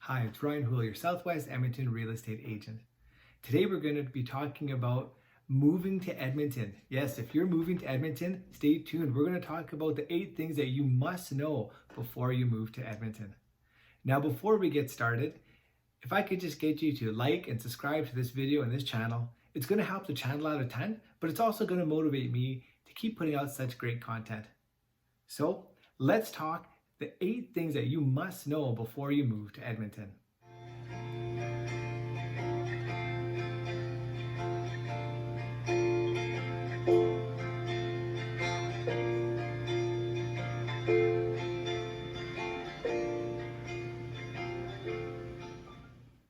Hi, it's Ryan Houle, your Southwest Edmonton real estate agent. Today we're going to be talking about moving to Edmonton. Yes, if you're moving to Edmonton, stay tuned. We're going to talk about the 8 things that you must know before you move to Edmonton. Now, before we get started, if I could just get you to like and subscribe to this video and this channel, it's going to help the channel out a ton, but it's also going to motivate me to keep putting out such great content. So let's talk the 8 things that you must know before you move to Edmonton.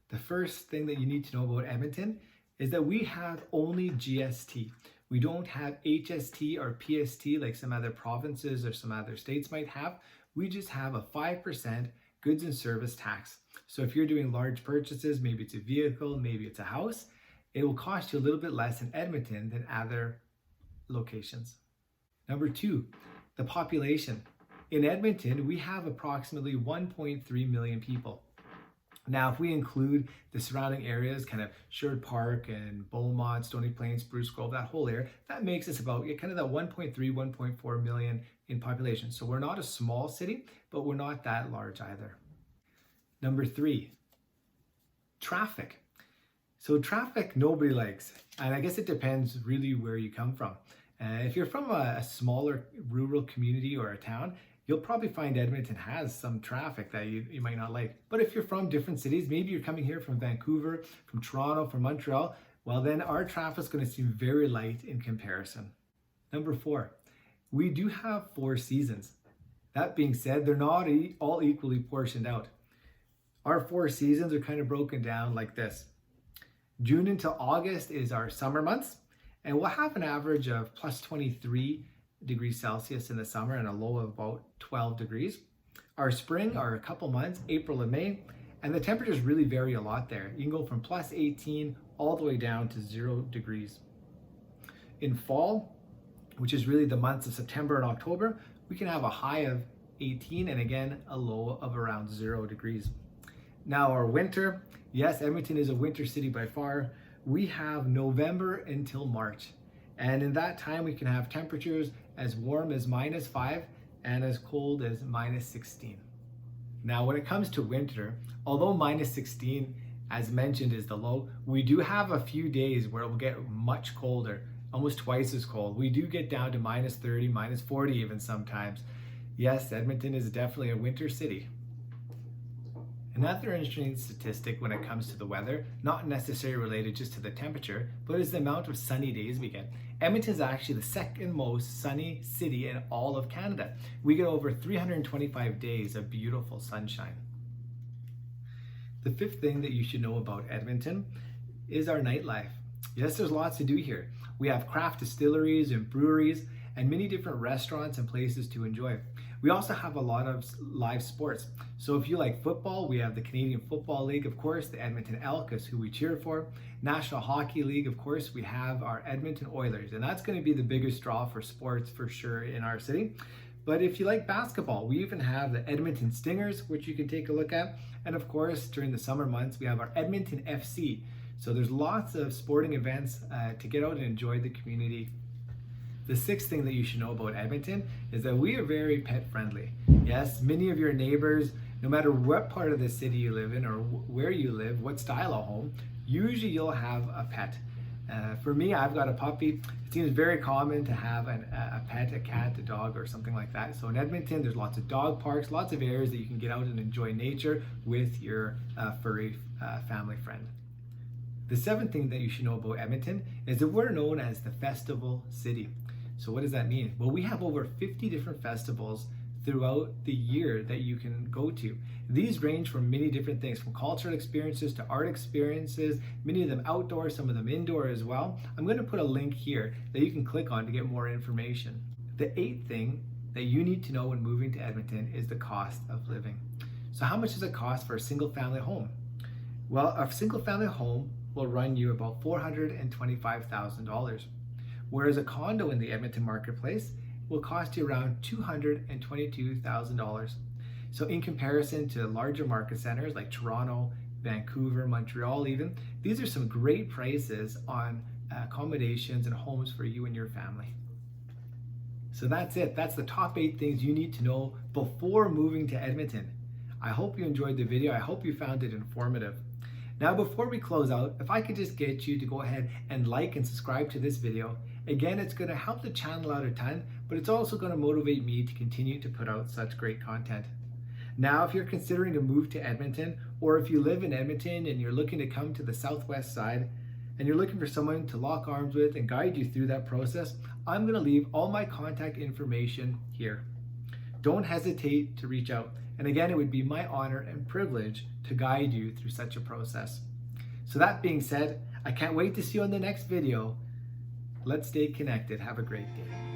The first thing that you need to know about Edmonton is that we have only GST. We don't have HST or PST like some other provinces or some other states might have. We just have a 5% goods and service tax. So if you're doing large purchases, maybe it's a vehicle, maybe it's a house, it will cost you a little bit less in Edmonton than other locations. Number 2, the population. In Edmonton, we have approximately 1.3 million people. Now, if we include the surrounding areas, kind of Sherwood Park and Beaumont, Stony Plain, Spruce Grove, that whole area, that makes us about kind of that 1.3, 1.4 million in population. So we're not a small city, but we're not that large either. Number 3, traffic. So traffic nobody likes, and I guess it depends really where you come from. If you're from a smaller rural community or a town, you'll probably find Edmonton has some traffic that you might not like. But if you're from different cities, maybe you're coming here from Vancouver, from Toronto, from Montreal, well then our traffic's going to seem very light in comparison. Number 4, we do have 4 seasons. That being said, they're not all equally portioned out. Our 4 seasons are kind of broken down like this. June until August is our summer months, and we'll have an average of plus 23 degrees Celsius in the summer and a low of about 12 degrees. Our spring are a couple months, April and May, and the temperatures really vary a lot there. You can go from plus 18 all the way down to 0 degrees. In fall, which is really the months of September and October, we can have a high of 18 and again a low of around 0 degrees. Now our winter, yes, Edmonton is a winter city by far. We have November until March. And in that time, we can have temperatures as warm as -5 and as cold as -16. Now, when it comes to winter, although -16, as mentioned, is the low, we do have a few days where it will get much colder, almost twice as cold. We do get down to -30, -40 even sometimes. Yes, Edmonton is definitely a winter city. Another interesting statistic when it comes to the weather, not necessarily related just to the temperature, but is the amount of sunny days we get. Edmonton is actually the second most sunny city in all of Canada. We get over 325 days of beautiful sunshine. The 5th thing that you should know about Edmonton is our nightlife. Yes, there's lots to do here. We have craft distilleries and breweries and many different restaurants and places to enjoy. We also have a lot of live sports. So if you like football, we have the Canadian Football League, of course, the Edmonton Elks, who we cheer for. National Hockey League, of course, we have our Edmonton Oilers, and that's going to be the biggest draw for sports for sure in our city. But if you like basketball, we even have the Edmonton Stingers, which you can take a look at. And of course, during the summer months, we have our Edmonton FC. So there's lots of sporting events to get out and enjoy the community. The 6th thing that you should know about Edmonton is that we are very pet friendly. Yes, many of your neighbors, no matter what part of the city you live in or where you live, what style of home, usually you'll have a pet. For me, I've got a puppy. It seems very common to have a pet, a cat, a dog, or something like that. So in Edmonton, there's lots of dog parks, lots of areas that you can get out and enjoy nature with your furry family friend. The 7th thing that you should know about Edmonton is that we're known as the Festival City. So what does that mean? Well, we have over 50 different festivals throughout the year that you can go to. These range from many different things, from cultural experiences to art experiences, many of them outdoor, some of them indoor as well. I'm going to put a link here that you can click on to get more information. The 8th thing that you need to know when moving to Edmonton is the cost of living. So how much does it cost for a single family home? Well, a single family home will run you about $425,000. Whereas a condo in the Edmonton marketplace will cost you around $222,000. So in comparison to larger market centers like Toronto, Vancouver, Montreal even, these are some great prices on accommodations and homes for you and your family. So that's it. That's the top 8 things you need to know before moving to Edmonton. I hope you enjoyed the video. I hope you found it informative. Now, before we close out, if I could just get you to go ahead and like and subscribe to this video. Again, it's going to help the channel out a ton, but it's also going to motivate me to continue to put out such great content. Now, if you're considering to move to Edmonton, or if you live in Edmonton and you're looking to come to the southwest side, and you're looking for someone to lock arms with and guide you through that process, I'm going to leave all my contact information here. Don't hesitate to reach out. And again, it would be my honor and privilege to guide you through such a process. So that being said, I can't wait to see you on the next video. Let's stay connected. Have a great day.